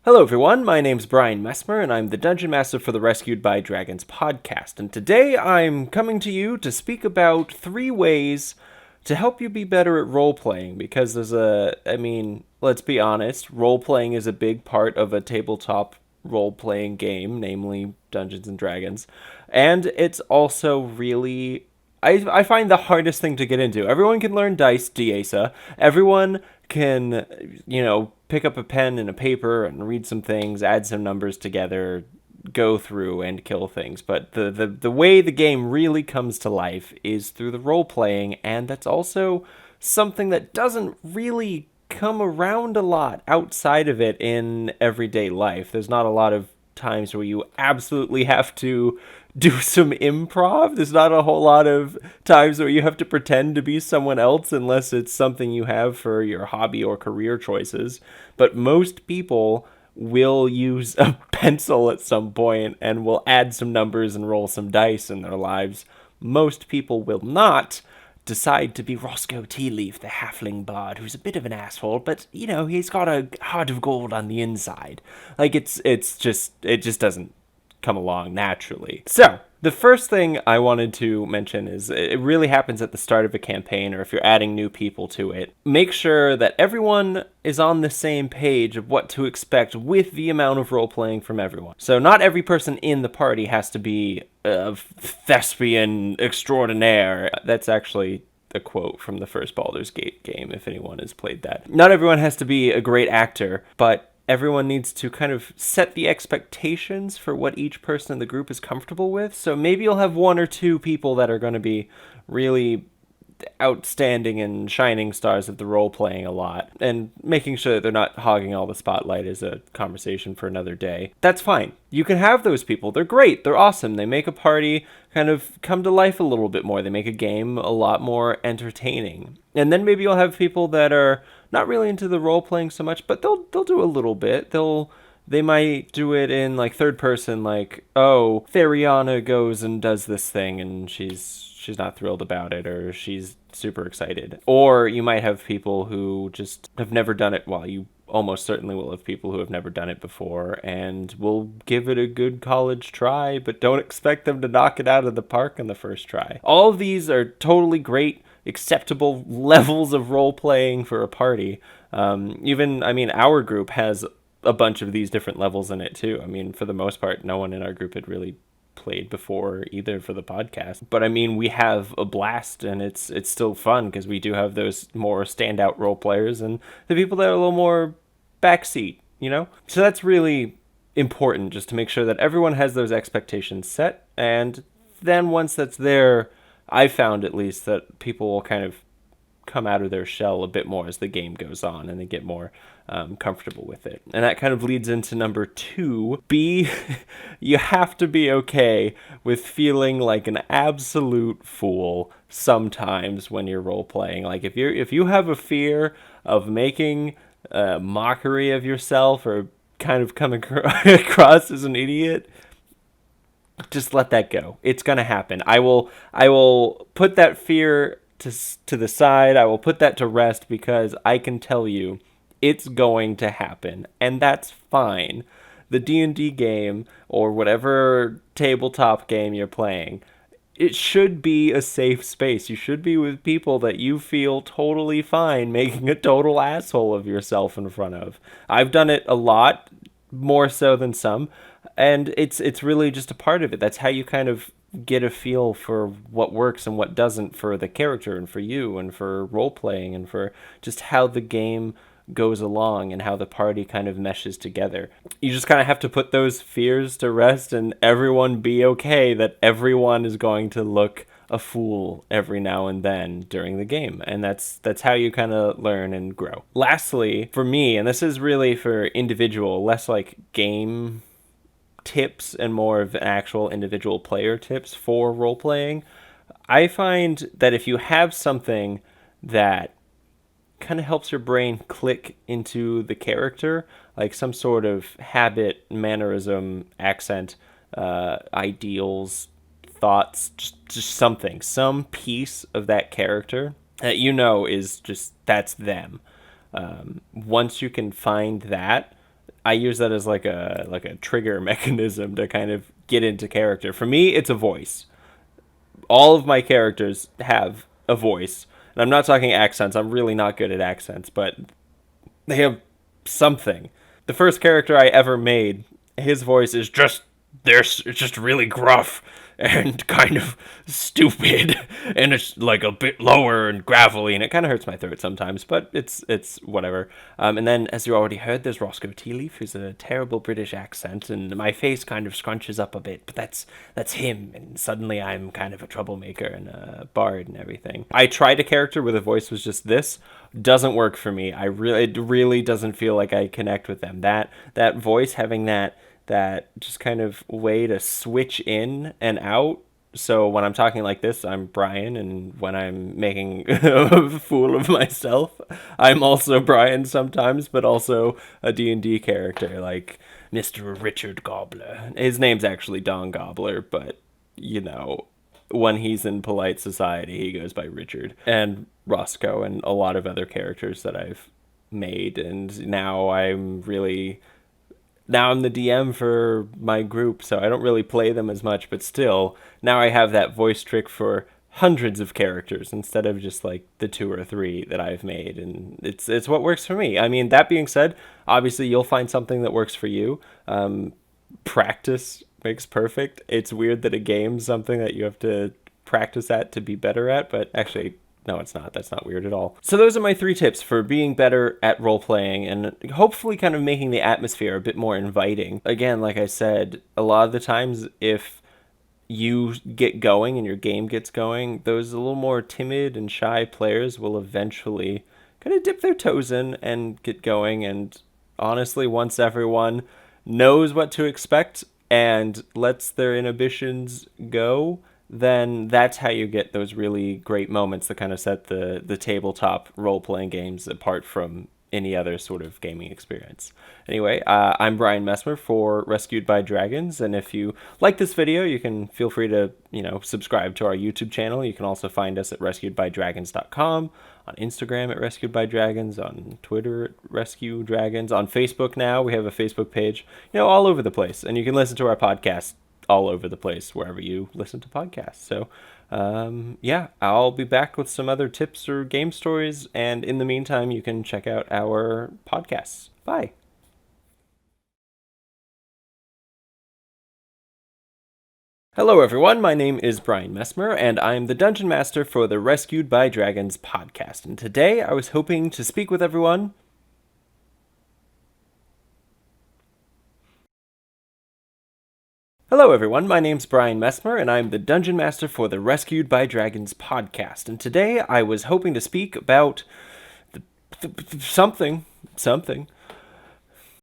Hello, everyone. My name's Brian Messmer, and I'm the Dungeon Master for the Rescued by Dragons podcast. And today I'm coming to you to speak about 3 ways to help you be better at role playing. Because let's be honest, role playing is a big part of a tabletop role playing game, namely Dungeons and Dragons. And it's also really I find the hardest thing to get into. Everyone can learn dice, Diesa. Everyone can, pick up a pen and a paper and read some things, add some numbers together, go through and kill things. But the way the game really comes to life is through the role playing, and that's also something that doesn't really come around a lot outside of it in everyday life. There's not a lot of times where you absolutely have to do some improv. There's not a whole lot of times where you have to pretend to be someone else unless it's something you have for your hobby or career choices. But most people will use a pencil at some point and will add some numbers and roll some dice in their lives. Most people will not decide to be Roscoe Tealeaf, the halfling bard, who's a bit of an asshole, but, he's got a heart of gold on the inside. It just doesn't come along naturally. So, the first thing I wanted to mention is it really happens at the start of a campaign, or if you're adding new people to it. Make sure that everyone is on the same page of what to expect with the amount of role-playing from everyone. So not every person in the party has to be a thespian extraordinaire. That's actually a quote from the first Baldur's Gate game, if anyone has played that. Not everyone has to be a great actor, but everyone needs to kind of set the expectations for what each person in the group is comfortable with. So maybe you'll have 1 or 2 people that are going to be really outstanding and shining stars of the role playing a lot, and making sure that they're not hogging all the spotlight is a conversation for another day. That's fine. You can have those people. They're great. They're awesome. They make a party kind of come to life a little bit more. They make a game a lot more entertaining. And then maybe you'll have people that are not really into the role playing so much, but they'll do a little bit. They might do it in like third person, like, oh, Theriana goes and does this thing and she's not thrilled about it, or she's super excited. Or you might have people who just have never done it. Well, you almost certainly will have people who have never done it before and will give it a good college try, but don't expect them to knock it out of the park on the first try. All of these are totally great, acceptable levels of role playing for a party. Our group has a bunch of these different levels in it too. For the most part, no one in our group had really played before either for the podcast, but we have a blast, and it's still fun because we do have those more standout role players and the people that are a little more backseat, so that's really important, just to make sure that everyone has those expectations set. And then once that's there, I found at least that people will kind of come out of their shell a bit more as the game goes on, and they get more comfortable with it. And that kind of leads into number 2. You have to be okay with feeling like an absolute fool sometimes when you're role playing. Like if you have a fear of making a mockery of yourself, or kind of coming across as an idiot, just let that go. It's gonna happen. I will put that fear to the side. I will put that to rest, because I can tell you it's going to happen, and that's fine. The D&D game, or whatever tabletop game you're playing, it should be a safe space. You should be with people that you feel totally fine making a total asshole of yourself in front of. I've done it a lot, more so than some, and it's really just a part of it. That's how you kind of get a feel for what works and what doesn't for the character, and for you, and for role playing, and for just how the game goes along and how the party kind of meshes together. You just kind of have to put those fears to rest, and everyone be okay that everyone is going to look a fool every now and then during the game. And that's how you kind of learn and grow. Lastly, for me, and this is really for individual, less like game tips and more of actual individual player tips for role playing, I find that if you have something that kind of helps your brain click into the character, like some sort of habit, mannerism, accent, ideals, thoughts, just something, some piece of that character that is just, that's them. Once you can find that, I use that as like a trigger mechanism to kind of get into character. For me, it's a voice. All of my characters have a voice. And I'm not talking accents. I'm really not good at accents, but they have something. The first character I ever made, his voice is just it's just really gruff and kind of stupid, and it's like a bit lower and gravelly, and it kind of hurts my throat sometimes, but it's whatever. And then, as you already heard, there's Roscoe Tealeaf, who's a terrible British accent, and my face kind of scrunches up a bit, but that's him, and suddenly I'm kind of a troublemaker and a bard and everything. I tried a character where the voice was just this. Doesn't work for me. It really doesn't feel like I connect with them. That voice, having that just kind of way to switch in and out. So when I'm talking like this, I'm Brian, and when I'm making a fool of myself, I'm also Brian sometimes, but also a D&D character like Mr. Richard Gobbler. His name's actually Don Gobbler, but when he's in polite society, he goes by Richard. And Roscoe and a lot of other characters that I've made, and now I'm the DM for my group, so I don't really play them as much, but still, now I have that voice trick for hundreds of characters instead of just like the 2 or 3 that I've made, and it's what works for me. I mean, that being said, obviously you'll find something that works for you. Practice makes perfect. It's weird that a game's something that you have to practice at to be better at, but actually, no, it's not. That's not weird at all. So those are my 3 tips for being better at role-playing and hopefully kind of making the atmosphere a bit more inviting. Again, like I said, a lot of the times if you get going and your game gets going, those a little more timid and shy players will eventually kind of dip their toes in and get going. And honestly, once everyone knows what to expect and lets their inhibitions go, then that's how you get those really great moments that kind of set the tabletop role-playing games apart from any other sort of gaming experience. Anyway, I'm Brian Messmer for Rescued by Dragons, and if you like this video, you can feel free to, subscribe to our YouTube channel. You can also find us at rescuedbydragons.com, on Instagram at Rescued by Dragons, on Twitter at Rescue Dragons, on Facebook now. We have a Facebook page, all over the place, and you can listen to our podcast all over the place wherever you listen to podcasts. So I'll be back with some other tips or game stories, and in the meantime you can check out our podcasts. Bye. Hello everyone, my name is Brian Messmer, and I'm the Dungeon Master for the Rescued by Dragons podcast, and today I was hoping to speak with everyone Hello everyone, my name's Brian Messmer, and I'm the Dungeon Master for the Rescued by Dragons podcast, and today I was hoping to speak about something